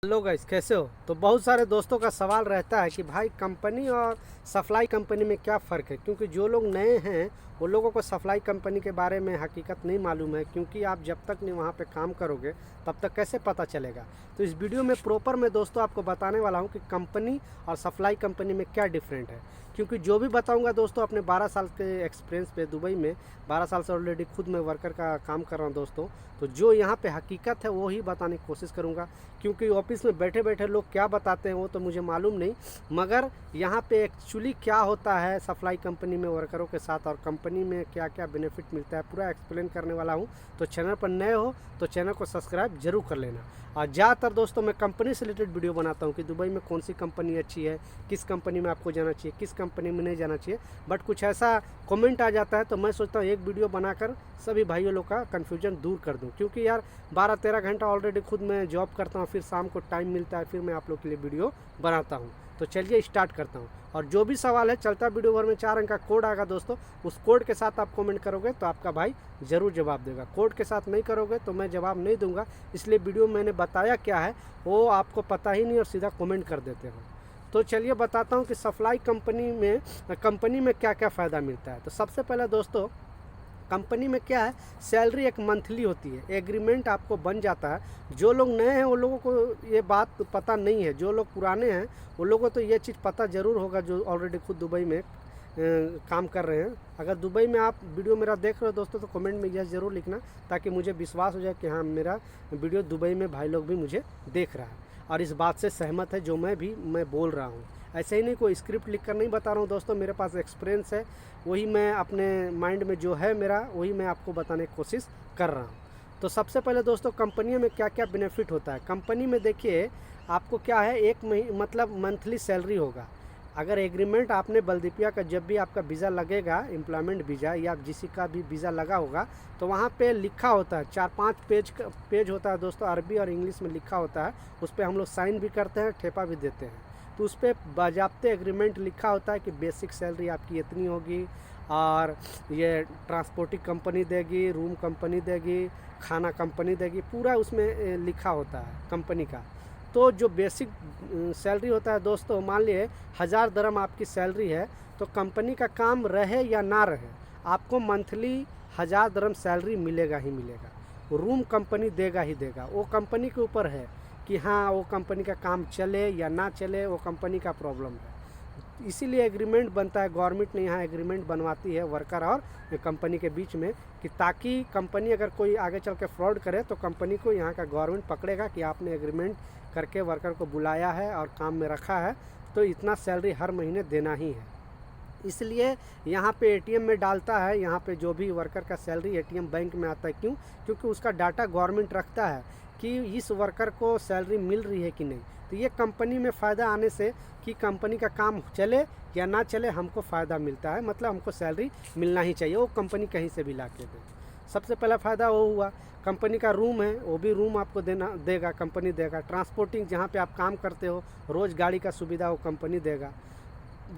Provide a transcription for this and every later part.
Hello guys, कैसे हो? तो बहुत सारे दोस्तों का सवाल रहता है कि भाई कंपनी और सप्लाई कंपनी में क्या फ़र्क है, क्योंकि जो लोग नए हैं वो लोगों को सप्लाई कंपनी के बारे में हकीकत नहीं मालूम है, क्योंकि आप जब तक नहीं वहाँ पे काम करोगे तब तक कैसे पता चलेगा। तो इस वीडियो में प्रॉपर मैं दोस्तों आपको बताने वाला हूँ कि कंपनी और सप्लाई कंपनी में क्या डिफरेंट है। क्योंकि जो भी बताऊँगा दोस्तों अपने 12 साल के एक्सपीरियंस पे, दुबई में 12 साल से ऑलरेडी खुद मैं वर्कर का काम कर रहा हूँ दोस्तों। तो जो यहाँ पे हकीकत है वो ही बताने की कोशिश करूँगा, क्योंकि ऑफिस में बैठे बैठे लोग क्या बताते हैं वो तो मुझे मालूम नहीं, मगर यहाँ पे एक्चुअली क्या होता है सप्लाई कंपनी में वर्करों के साथ और कंपनी में क्या क्या बेनिफिट मिलता है पूरा एक्सप्लेन करने वाला हूँ। तो चैनल पर नए हो तो चैनल को सब्सक्राइब जरूर कर लेना। और ज़्यादातर दोस्तों मैं कंपनी से रिलेटेड वीडियो बनाता हूँ कि दुबई में कौन सी कंपनी अच्छी है, किस कंपनी में आपको जाना चाहिए, किस कंपनी में नहीं जाना चाहिए। बट कुछ ऐसा कमेंट आ जाता है तो मैं सोचता हूँ एक वीडियो बनाकर सभी भाइयों लोग का कन्फ्यूजन दूर कर दूँ, क्योंकि यार 12-13 घंटा ऑलरेडी खुद मैं जॉब करता हूँ, फिर शाम को टाइम मिलता है, फिर मैं आप लोग के लिए वीडियो बनाता हूँ। तो चलिए स्टार्ट करता हूँ। और जो भी सवाल है चलता वीडियो भर में 4 अंक का कोड आएगा दोस्तों, उस कोड के साथ आप कमेंट करोगे तो आपका भाई ज़रूर जवाब देगा। कोड के साथ नहीं करोगे तो मैं जवाब नहीं दूंगा, इसलिए वीडियो में मैंने बताया क्या है वो आपको पता ही नहीं और सीधा कमेंट कर देते हो। तो चलिए बताता हूँ कि सप्लाई कंपनी में क्या क्या फ़ायदा मिलता है। तो सबसे पहले दोस्तों कंपनी में क्या है, सैलरी एक मंथली होती है, एग्रीमेंट आपको बन जाता है। जो लोग नए हैं वो लोगों को ये बात पता नहीं है, जो लोग पुराने हैं वो लोगों को ये चीज़ पता ज़रूर होगा जो ऑलरेडी खुद दुबई में काम कर रहे हैं। अगर दुबई में आप वीडियो मेरा देख रहे हो दोस्तों तो कमेंट में यह ज़रूर लिखना, ताकि मुझे विश्वास हो जाए कि हाँ मेरा वीडियो दुबई में भाई लोग भी मुझे देख रहा है और इस बात से सहमत है जो मैं बोल रहा हूँ। ऐसे ही नहीं कोई स्क्रिप्ट लिख कर नहीं बता रहा हूँ दोस्तों, मेरे पास एक्सपीरियंस है, वही मैं अपने माइंड में जो है मेरा वही मैं आपको बताने की कोशिश कर रहा हूँ। तो सबसे पहले दोस्तों कंपनी में क्या क्या बेनिफिट होता है। कंपनी में देखिए आपको क्या है, एक मतलब मंथली सैलरी होगा। अगर एग्रीमेंट आपने बल्दीपिया का जब भी आपका वीज़ा लगेगा, एम्प्लॉयमेंट वीज़ा या जिसी का भी वीज़ा लगा होगा, तो वहाँ पे लिखा होता है 4-5 पेज होता है दोस्तों, अरबी और इंग्लिश में लिखा होता है। उस पर हम लोग साइन भी करते हैं, ठेपा भी देते हैं। तो उस पर बाज़ाब्ते एग्रीमेंट लिखा होता है कि बेसिक सैलरी आपकी इतनी होगी और ये ट्रांसपोर्टिंग कंपनी देगी, रूम कंपनी देगी, खाना कंपनी देगी, पूरा उसमें लिखा होता है कंपनी का। तो जो बेसिक सैलरी होता है दोस्तों, मान लिए 1000 दरम आपकी सैलरी है, तो कंपनी का काम रहे या ना रहे आपको मंथली 1000 दरम सैलरी मिलेगा ही मिलेगा। रूम कंपनी देगा ही देगा, वो कंपनी के ऊपर है कि हाँ वो कंपनी का काम चले या ना चले, वो कंपनी का प्रॉब्लम है। इसीलिए एग्रीमेंट बनता है, गवर्नमेंट ने यहाँ एग्रीमेंट बनवाती है वर्कर और कंपनी के बीच में, कि ताकि कंपनी अगर कोई आगे चल के फ्रॉड करे तो कंपनी को यहाँ का गवर्नमेंट पकड़ेगा कि आपने एग्रीमेंट करके वर्कर को बुलाया है और काम में रखा है, तो इतना सैलरी हर महीने देना ही है। इसलिए यहाँ पे एटीएम में डालता है, यहाँ पे जो भी वर्कर का सैलरी एटीएम बैंक में आता है। क्यों? क्योंकि उसका डाटा गवर्नमेंट रखता है कि इस वर्कर को सैलरी मिल रही है कि नहीं। तो ये कंपनी में फ़ायदा आने से कि कंपनी का काम चले या ना चले हमको फ़ायदा मिलता है, मतलब हमको सैलरी मिलना ही चाहिए, वो कंपनी कहीं से भी ला के दे। सबसे पहला फ़ायदा वो हुआ। कंपनी का रूम है, वो भी रूम आपको देगा, कंपनी देगा। ट्रांसपोर्टिंग जहाँ पे आप काम करते हो, रोज़ गाड़ी का सुविधा वो कंपनी देगा।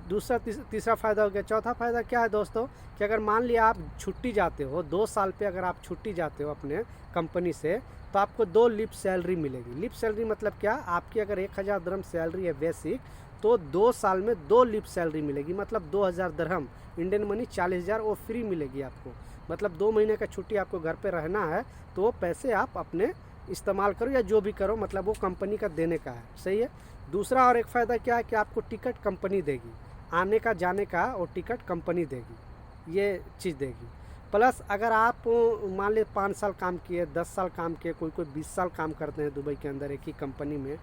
दूसरा तीसरा फ़ायदा हो गया। चौथा फ़ायदा क्या है दोस्तों, कि अगर मान लिया आप छुट्टी जाते हो 2 साल पे, अगर आप छुट्टी जाते हो अपने कंपनी से, तो आपको 2 लीप सैलरी मिलेगी। लीप सैलरी मतलब क्या, आपकी अगर 1000 दरहम सैलरी है बेसिक, तो 2 साल में 2 लीप सैलरी मिलेगी, मतलब 2000 दरहम, इंडियन मनी 40,000 वो फ्री मिलेगी आपको। मतलब 2 महीने का छुट्टी आपको घर पे रहना है तो वो पैसे आप अपने इस्तेमाल करो या जो भी करो, मतलब वो कंपनी का देने का है। सही है। दूसरा और एक फ़ायदा क्या है कि आपको टिकट कंपनी देगी, आने का जाने का वो टिकट कंपनी देगी, ये चीज़ देगी। प्लस अगर आप मान लीजिए 5 साल काम किए, 10 साल काम किए, कोई 20 साल काम करते हैं दुबई के अंदर एक ही कंपनी में,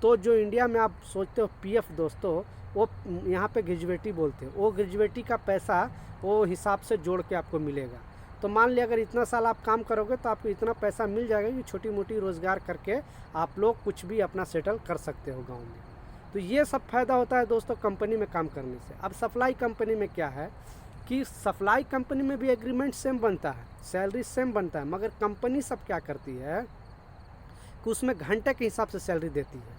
तो जो इंडिया में आप सोचते हो पीएफ दोस्तों, वो यहाँ पे ग्रेजुएटी बोलते हैं, वो ग्रेजुएटी का पैसा वो हिसाब से जोड़ के आपको मिलेगा। तो मान लिया अगर इतना साल आप काम करोगे तो आपको इतना पैसा मिल जाएगा कि छोटी मोटी रोज़गार करके आप लोग कुछ भी अपना सेटल कर सकते हो गाँव में। तो ये सब फ़ायदा होता है दोस्तों कंपनी में काम करने से। अब सप्लाई कंपनी में क्या है कि सप्लाई कंपनी में भी एग्रीमेंट सेम बनता है, सैलरी सेम बनता है, मगर कंपनी सब क्या करती है कि उसमें घंटे के हिसाब से सैलरी देती है।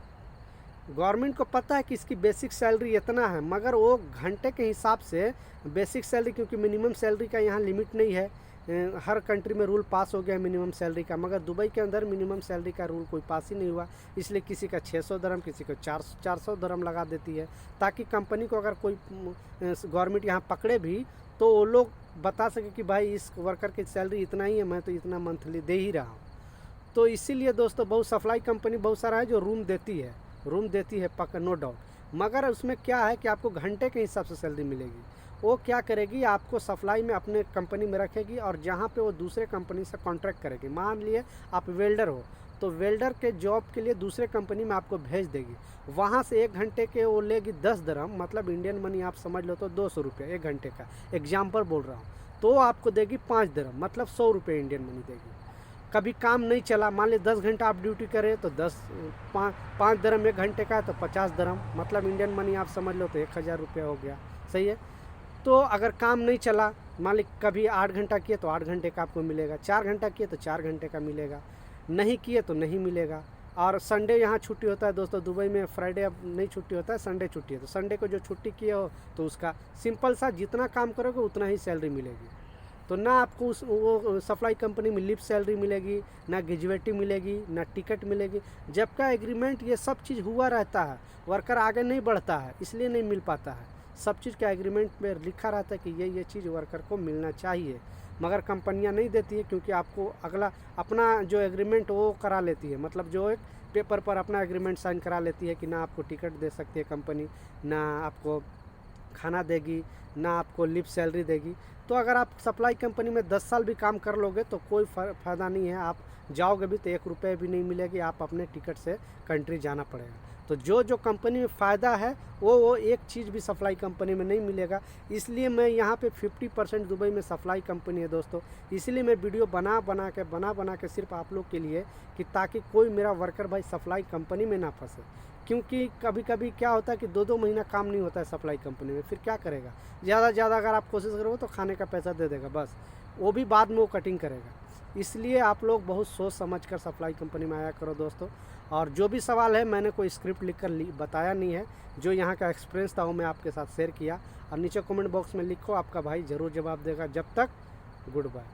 गवर्नमेंट को पता है कि इसकी बेसिक सैलरी इतना है, मगर वो घंटे के हिसाब से बेसिक सैलरी, क्योंकि मिनिमम सैलरी का यहाँ लिमिट नहीं है, हर कंट्री में रूल पास हो गया मिनिमम सैलरी का, मगर दुबई के अंदर मिनिमम सैलरी का रूल कोई पास ही नहीं हुआ। इसलिए किसी का 600 दरम, किसी को 400 दरम लगा देती है, ताकि कंपनी को अगर कोई गवर्नमेंट यहाँ पकड़े भी तो वो लोग बता सके कि भाई इस वर्कर की सैलरी इतना ही है, मैं तो इतना मंथली दे ही रहा हूँ। तो इसीलिए दोस्तों बहुत सप्लाई कंपनी बहुत सारा है जो रूम देती है पक्का, नो डाउट, मगर उसमें क्या है कि आपको घंटे के हिसाब से सैलरी मिलेगी। वो क्या करेगी, आपको सप्लाई में अपने कंपनी में रखेगी और जहाँ पे वो दूसरे कंपनी से कॉन्ट्रैक्ट करेगी। मान लिए आप वेल्डर हो तो वेल्डर के जॉब के लिए दूसरे कंपनी में आपको भेज देगी, वहाँ से 1 घंटे के वो लेगी 10 दरम, मतलब इंडियन मनी आप समझ लो तो 200 रुपये 1 घंटे का, एग्जाम्पल बोल रहा हूँ। तो आपको देगी 5 दरम, मतलब 100 रुपये इंडियन मनी देगी। कभी काम नहीं चला, मान ली 10 घंटा आप ड्यूटी करें तो 5 दरम 1 घंटे का, तो 50 दरम, मतलब इंडियन मनी आप समझ लो तो 1000 रुपया हो गया। सही है। तो अगर काम नहीं चला, मान ली कभी 8 घंटा किए तो 8 घंटे का आपको मिलेगा, 4 घंटा किए तो 4 घंटे का मिलेगा, नहीं किए तो नहीं मिलेगा। और संडे यहाँ छुट्टी होता है दोस्तों, दुबई में फ्राइडे अब नहीं छुट्टी होता है, संडे छुट्टी है, तो संडे को जो छुट्टी किए हो तो उसका सिंपल सा जितना काम करोगे उतना ही सैलरी मिलेगी। तो ना आपको उस वो सप्लाई कंपनी में लिप सैलरी मिलेगी, ना ग्रेजुएटी मिलेगी, ना टिकट मिलेगी। जबका एग्रीमेंट ये सब चीज़ हुआ रहता है, वर्कर आगे नहीं बढ़ता है इसलिए नहीं मिल पाता है। सब चीज़ का एग्रीमेंट में लिखा रहता है कि ये चीज़ वर्कर को मिलना चाहिए, मगर कंपनियां नहीं देती है, क्योंकि आपको अगला अपना जो एग्रीमेंट वो करा लेती है, मतलब जो एक पेपर पर अपना एग्रीमेंट साइन करा लेती है कि ना आपको टिकट दे सकती है कंपनी, ना आपको खाना देगी, ना आपको लिप सैलरी देगी। तो अगर आप सप्लाई कंपनी में 10 साल भी काम कर लोगे तो कोई फ़ायदा नहीं है, आप जाओगे भी तो 1 रुपये भी नहीं मिलेगी, आप अपने टिकट से कंट्री जाना पड़ेगा। तो जो कंपनी में फ़ायदा है वो एक चीज़ भी सप्लाई कंपनी में नहीं मिलेगा। इसलिए मैं यहाँ पे 50% दुबई में सप्लाई कंपनी है दोस्तों, इसलिए मैं वीडियो बना के सिर्फ आप लोग के लिए, कि ताकि कोई मेरा वर्कर भाई सप्लाई कंपनी में ना फंसे। क्योंकि कभी कभी क्या होता है कि 2-2 महीना काम नहीं होता है सप्लाई कंपनी में, फिर क्या करेगा, ज़्यादा से ज़्यादा अगर आप कोशिश करोगे तो खाने का पैसा दे देगा बस, वो भी बाद में वो कटिंग करेगा। इसलिए आप लोग बहुत सोच समझ कर सप्लाई कंपनी में आया करो दोस्तों। और जो भी सवाल है, मैंने कोई स्क्रिप्ट लिख कर बताया नहीं है, जो यहाँ का एक्सपीरियंस था वो मैं आपके साथ शेयर किया। और नीचे कमेंट बॉक्स में लिखो, आपका भाई ज़रूर जवाब देगा। जब तक गुड बाय।